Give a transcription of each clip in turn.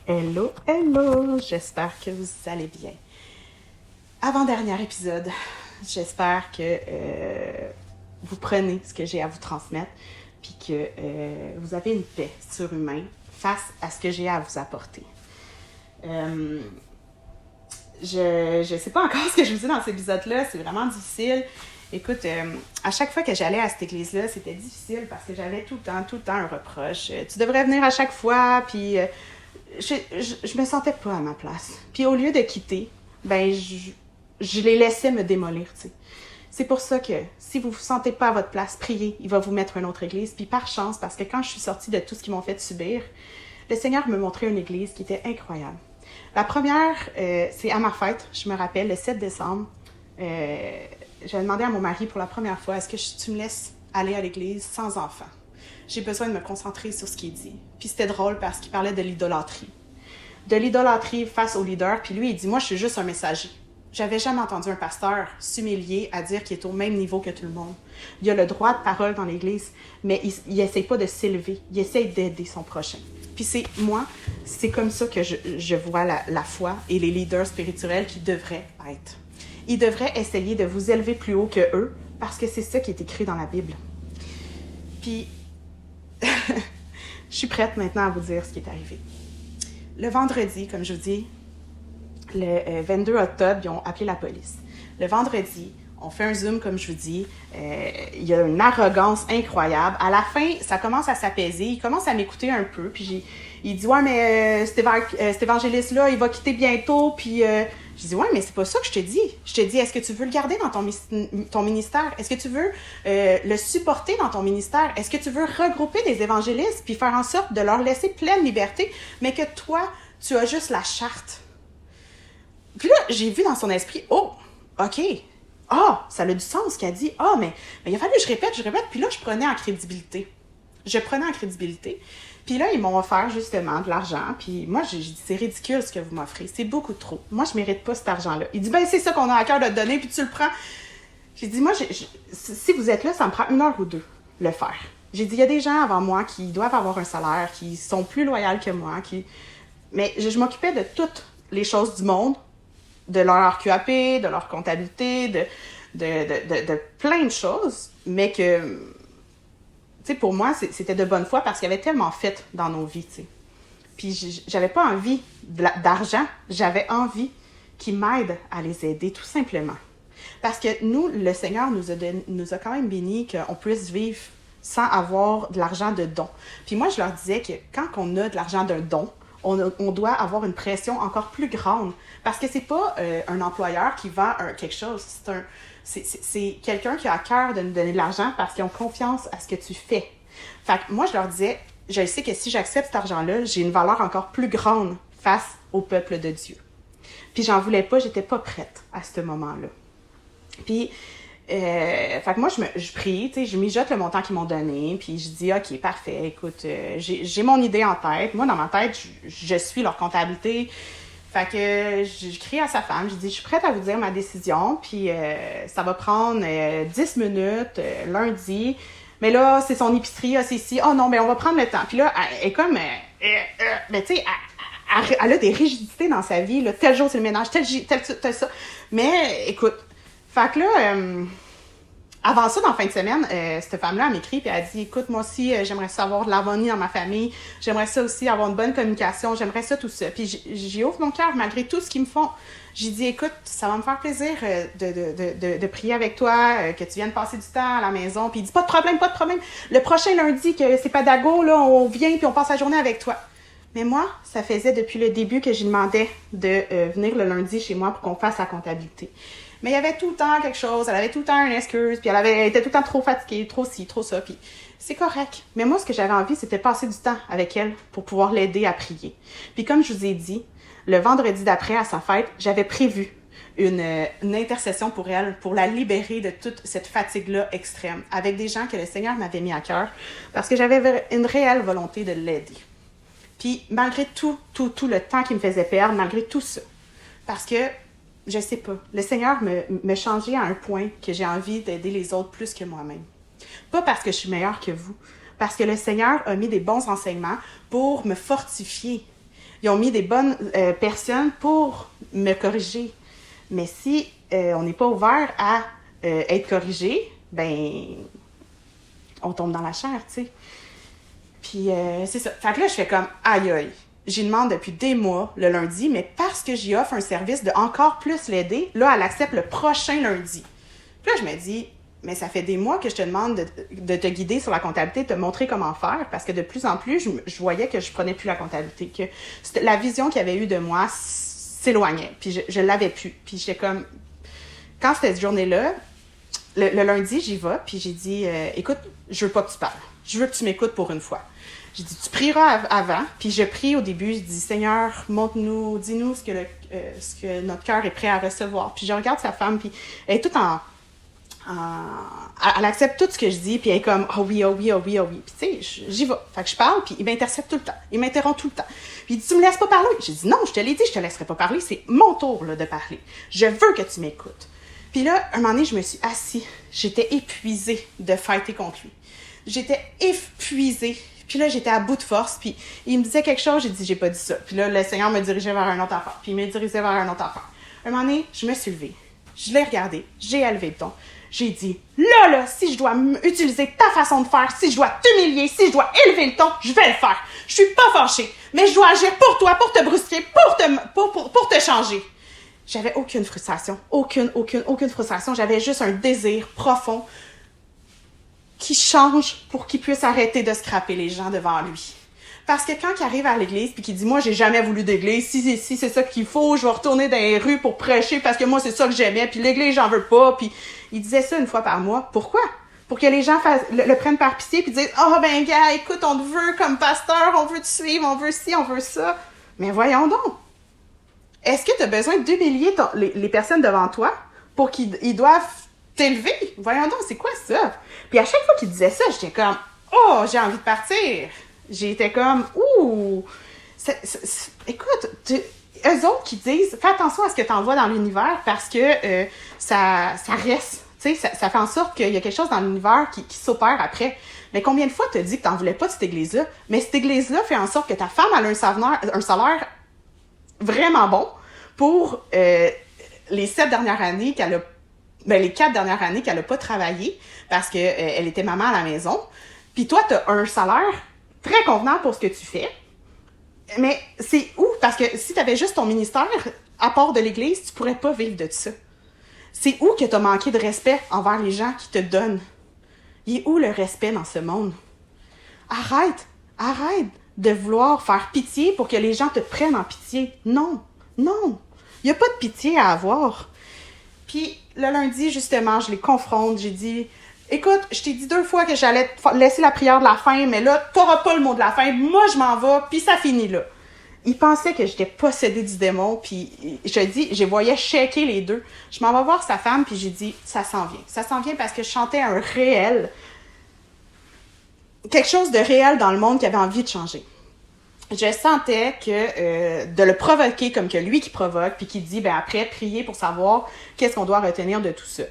Hello, hello! J'espère que vous allez bien. Avant-dernier épisode, j'espère que vous prenez ce que j'ai à vous transmettre puis que vous avez une paix surhumaine face à ce que j'ai à vous apporter. Je sais pas encore ce que je vous dis dans cet épisode-là, c'est vraiment difficile. Écoute, à chaque fois que j'allais à cette église-là, c'était difficile parce que j'avais tout le temps un reproche. Tu devrais venir à chaque fois, puis je me sentais pas à ma place. Puis au lieu de quitter, ben je les laissais me démolir, tu sais. C'est pour ça que si vous vous sentez pas à votre place, priez, il va vous mettre une autre église. Puis par chance, parce que quand je suis sortie de tout ce qu'ils m'ont fait subir, le Seigneur me montrait une église qui était incroyable. La première, c'est à ma fête, je me rappelle, le 7 décembre. J'avais demandé à mon mari pour la première fois, est-ce que tu me laisses aller à l'église sans enfant? J'ai besoin de me concentrer sur ce qu'il dit. Puis c'était drôle parce qu'il parlait de l'idolâtrie. De l'idolâtrie face au leader. Puis lui, il dit, moi, je suis juste un messager. J'avais jamais entendu un pasteur s'humilier à dire qu'il est au même niveau que tout le monde. Il a le droit de parole dans l'église, mais il essaie pas de s'élever. Il essaie d'aider son prochain. Puis c'est comme ça que je vois la foi et les leaders spirituels qui devraient être. Ils devraient essayer de vous élever plus haut que eux, parce que c'est ça qui est écrit dans la Bible. Puis, je suis prête maintenant à vous dire ce qui est arrivé. Le vendredi, comme je vous dis, le 22 octobre, ils ont appelé la police. Le vendredi, on fait un Zoom, comme je vous dis. Il y a une arrogance incroyable. À la fin, ça commence à s'apaiser. Il commence à m'écouter un peu. Puis il dit, ouais, mais cet évangéliste-là, il va quitter bientôt. Puis je dis, ouais, mais c'est pas ça que je te dis. Je te dis, est-ce que tu veux le garder dans ton ministère? Est-ce que tu veux le supporter dans ton ministère? Est-ce que tu veux regrouper des évangélistes puis faire en sorte de leur laisser pleine liberté, mais que toi, tu as juste la charte? Puis là, j'ai vu dans son esprit, oh, OK. Ça a du sens ce qu'elle dit. Mais il a fallu que je répète. Puis là, je prenais en crédibilité. Puis là, ils m'ont offert justement de l'argent. Puis moi, j'ai dit, c'est ridicule ce que vous m'offrez. C'est beaucoup trop. Moi, je mérite pas cet argent-là. Il dit, c'est ça qu'on a à cœur de te donner, puis tu le prends. J'ai dit, moi, si vous êtes là, ça me prend 1 heure ou 2 le faire. J'ai dit, il y a des gens avant moi qui doivent avoir un salaire, qui sont plus loyaux que moi, mais je m'occupais de toutes les choses du monde, de leur QAP, de leur comptabilité, de plein de choses, mais que, tu sais, pour moi, c'était de bonne foi parce qu'il y avait tellement fait dans nos vies, tu sais. Puis j'avais pas envie d'argent, j'avais envie qu'ils m'aident à les aider, tout simplement. Parce que nous, le Seigneur nous a quand même bénis qu'on puisse vivre sans avoir de l'argent de don. Puis moi, je leur disais que quand on a de l'argent d'un don, on doit avoir une pression encore plus grande. Parce que c'est pas un employeur qui vend quelque chose. C'est quelqu'un qui a à cœur de nous donner de l'argent parce qu'ils ont confiance à ce que tu fais. Fait que moi, je leur disais, je sais que si j'accepte cet argent-là, j'ai une valeur encore plus grande face au peuple de Dieu. Puis j'en voulais pas, j'étais pas prête à ce moment-là. Puis, fait que moi, je prie, tu sais, je mijote le montant qu'ils m'ont donné, puis je dis, OK, parfait, écoute, j'ai mon idée en tête. Moi, dans ma tête, je suis leur comptabilité. Fait que je crie à sa femme, je dis, je suis prête à vous dire ma décision, puis ça va prendre 10 minutes lundi. Mais là, c'est son épicerie, c'est ici. Oh non, mais on va prendre le temps. Puis là, elle est comme, mais tu sais, elle a des rigidités dans sa vie, là. Tel jour, c'est le ménage, tel ça. Mais écoute, fait que là, avant ça, dans la fin de semaine, cette femme-là, elle m'écrit et elle dit, écoute, moi aussi, j'aimerais ça avoir de l'harmonie dans ma famille. J'aimerais ça aussi avoir une bonne communication. J'aimerais ça, tout ça. Puis j'y ouvre mon cœur malgré tout ce qu'ils me font. J'ai dit, écoute, ça va me faire plaisir de prier avec toi, que tu viennes passer du temps à la maison. Puis il dit, pas de problème. Le prochain lundi, que c'est Padago, là, on vient puis on passe la journée avec toi. Mais moi, ça faisait depuis le début que j'y demandais de venir le lundi chez moi pour qu'on fasse la comptabilité. Mais il y avait tout le temps quelque chose, elle avait tout le temps une excuse, puis elle était tout le temps trop fatiguée, trop ci, trop ça, puis c'est correct. Mais moi, ce que j'avais envie, c'était passer du temps avec elle pour pouvoir l'aider à prier. Puis comme je vous ai dit, le vendredi d'après, à sa fête, j'avais prévu une intercession pour elle, pour la libérer de toute cette fatigue-là extrême, avec des gens que le Seigneur m'avait mis à cœur, parce que j'avais une réelle volonté de l'aider. Puis malgré tout le temps qu'il me faisait perdre, malgré tout ça, parce que je sais pas. Le Seigneur me changeait à un point que j'ai envie d'aider les autres plus que moi-même. Pas parce que je suis meilleure que vous, parce que le Seigneur a mis des bons enseignements pour me fortifier. Ils ont mis des bonnes personnes pour me corriger. Mais si on n'est pas ouvert à être corrigé, ben on tombe dans la chair, tu sais. Puis c'est ça. Fait que là, je fais comme aïe aïe. J'y demande depuis des mois le lundi, mais parce que j'y offre un service de encore plus l'aider, là, elle accepte le prochain lundi. Puis là, je me dis, mais ça fait des mois que je te demande de te guider sur la comptabilité, de te montrer comment faire, parce que de plus en plus, je voyais que je prenais plus la comptabilité, que la vision qu'il y avait eu de moi s'éloignait, puis je l'avais plus. Puis j'étais comme, quand c'était cette journée-là, le lundi, j'y vais, puis j'ai dit, écoute, je veux pas que tu parles, je veux que tu m'écoutes pour une fois. J'ai dit, tu prieras avant, puis je prie au début, je dis, Seigneur, montre-nous, dis-nous ce que notre cœur est prêt à recevoir. Puis je regarde sa femme, puis elle est toute elle accepte tout ce que je dis, puis elle est comme, oh oui, oh oui, oh oui, oh oui. Puis tu sais, j'y vais. Fait que je parle, puis il m'intercepte tout le temps. Il m'interrompt tout le temps. Puis il dit, tu me laisses pas parler? J'ai dit, non, je te l'ai dit, je te laisserai pas parler, c'est mon tour là, de parler. Je veux que tu m'écoutes. Puis là, un moment donné, je me suis assise. J'étais épuisée de fighter contre lui. J'étais épuisée. Puis là, j'étais à bout de force, puis il me disait quelque chose, j'ai dit, j'ai pas dit ça. Puis là, le Seigneur me dirigeait vers un autre affaire, puis il me dirigeait vers un autre affaire. Un moment donné, je me suis levée, je l'ai regardé, j'ai élevé le ton. J'ai dit, là, si je dois utiliser ta façon de faire, si je dois t'humilier, si je dois élever le ton, je vais le faire. Je suis pas fâchée, mais je dois agir pour toi, pour te brusquer, pour te changer. J'avais aucune frustration, aucune frustration. J'avais juste un désir profond qui change pour qu'il puisse arrêter de scraper les gens devant lui. Parce que quand il arrive à l'église puis qu'il dit « Moi, j'ai jamais voulu d'église. Si c'est ça qu'il faut, je vais retourner dans les rues pour prêcher parce que moi, c'est ça que j'aimais. Puis l'église, j'en veux pas. » Puis il disait ça une fois par mois. Pourquoi? Pour que les gens le prennent par pitié puis disent « Oh, ben gars, écoute, on te veut comme pasteur, on veut te suivre, on veut ci, on veut ça. » Mais voyons donc. Est-ce que tu as besoin d'humilier les personnes devant toi pour qu'ils doivent t'élever? Voyons donc, c'est quoi ça? Puis à chaque fois qu'il disait ça, j'étais comme « Oh, j'ai envie de partir. » J'étais comme « Ouh! » Écoute, eux autres qui disent « Fais attention à ce que tu envoies dans l'univers parce que ça reste. » Tu sais, ça fait en sorte qu'il y a quelque chose dans l'univers qui s'opère après. Mais combien de fois t'as dit que t'en voulais pas de cette église-là? Mais cette église-là fait en sorte que ta femme a un salaire vraiment bon pour les 7 dernières années qu'elle a les 4 dernières années qu'elle n'a pas travaillé parce qu'elle était maman à la maison. Puis toi, tu as un salaire très convenant pour ce que tu fais. Mais c'est où? Parce que si tu avais juste ton ministère, à part de l'Église, tu pourrais pas vivre de ça. C'est où que tu as manqué de respect envers les gens qui te donnent? Il est où le respect dans ce monde? Arrête de vouloir faire pitié pour que les gens te prennent en pitié. Non. Il n'y a pas de pitié à avoir. Puis le lundi, justement, je les confronte. J'ai dit, écoute, je t'ai dit 2 fois que j'allais te laisser la prière de la fin, mais là, t'auras pas le mot de la fin. Moi, je m'en vais, puis ça finit là. Il pensait que j'étais possédée du démon, puis je voyais shaker les deux. Je m'en vais voir sa femme, puis j'ai dit, ça s'en vient. Ça s'en vient parce que je chantais un réel, quelque chose de réel dans le monde qui avait envie de changer. Je sentais que de le provoquer comme que lui qui provoque, puis qui dit, ben après, prier pour savoir qu'est-ce qu'on doit retenir de tout ça.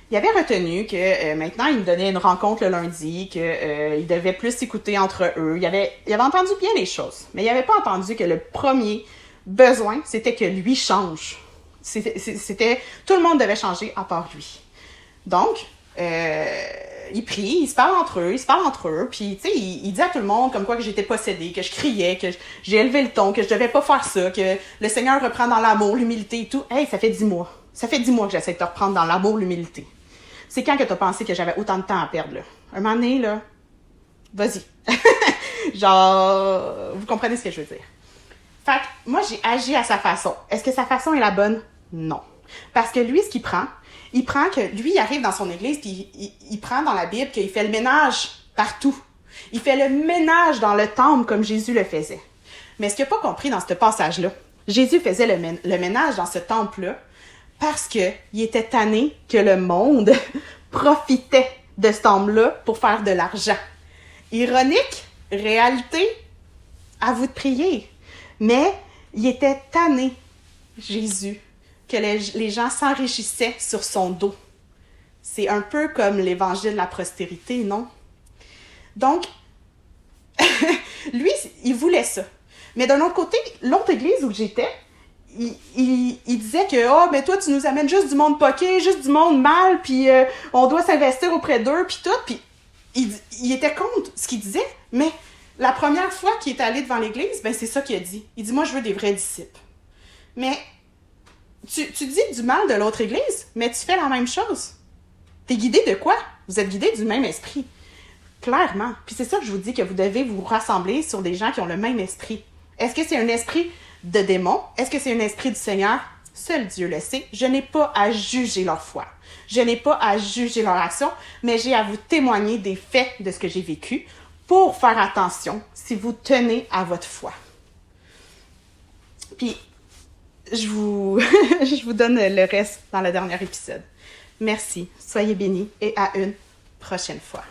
Il avait retenu que maintenant, il me donnait une rencontre le lundi, qu'il devait plus s'écouter entre eux. Il avait entendu bien les choses, mais il n'avait pas entendu que le premier besoin, c'était que lui change. C'était tout le monde devait changer à part lui. Donc, ils prient, ils se parlent entre eux, puis tu sais, il dit à tout le monde comme quoi que j'étais possédée, que je criais, que j'ai élevé le ton, que je devais pas faire ça, que le Seigneur reprend dans l'amour, l'humilité et tout. Hey, ça fait 10 mois. Ça fait 10 mois que j'essaie de te reprendre dans l'amour, l'humilité. C'est quand que t'as pensé que j'avais autant de temps à perdre, là? Un moment donné, là, vas-y. Genre, vous comprenez ce que je veux dire. Fait que moi, j'ai agi à sa façon. Est-ce que sa façon est la bonne? Non. Parce que lui, ce qu'il prend, il prend que lui, il arrive dans son église, puis il prend dans la Bible qu'il fait le ménage partout. Il fait le ménage dans le temple comme Jésus le faisait. Mais ce qu'il n'a pas compris dans ce passage-là, Jésus faisait le ménage dans ce temple-là parce qu'il était tanné que le monde profitait de ce temple-là pour faire de l'argent. Ironique, réalité, à vous de prier. Mais il était tanné, Jésus, que les gens s'enrichissaient sur son dos. C'est un peu comme l'évangile de la prospérité, non? Donc, lui, il voulait ça. Mais d'un autre côté, l'autre église où j'étais, il disait que, oh, mais toi, tu nous amènes juste du monde poqué, juste du monde mal, puis on doit s'investir auprès d'eux, puis tout. Puis il était contre ce qu'il disait, mais la première fois qu'il est allé devant l'église, ben c'est ça qu'il a dit. Il dit, moi, je veux des vrais disciples. Mais tu dis du mal de l'autre église, mais tu fais la même chose. T'es guidé de quoi? Vous êtes guidé du même esprit. Clairement. Puis c'est ça que je vous dis, que vous devez vous rassembler sur des gens qui ont le même esprit. Est-ce que c'est un esprit de démon? Est-ce que c'est un esprit du Seigneur? Seul Dieu le sait. Je n'ai pas à juger leur foi. Je n'ai pas à juger leur action, mais j'ai à vous témoigner des faits de ce que j'ai vécu pour faire attention si vous tenez à votre foi. Puis, je vous donne le reste dans le dernier épisode. Merci, soyez bénis et à une prochaine fois.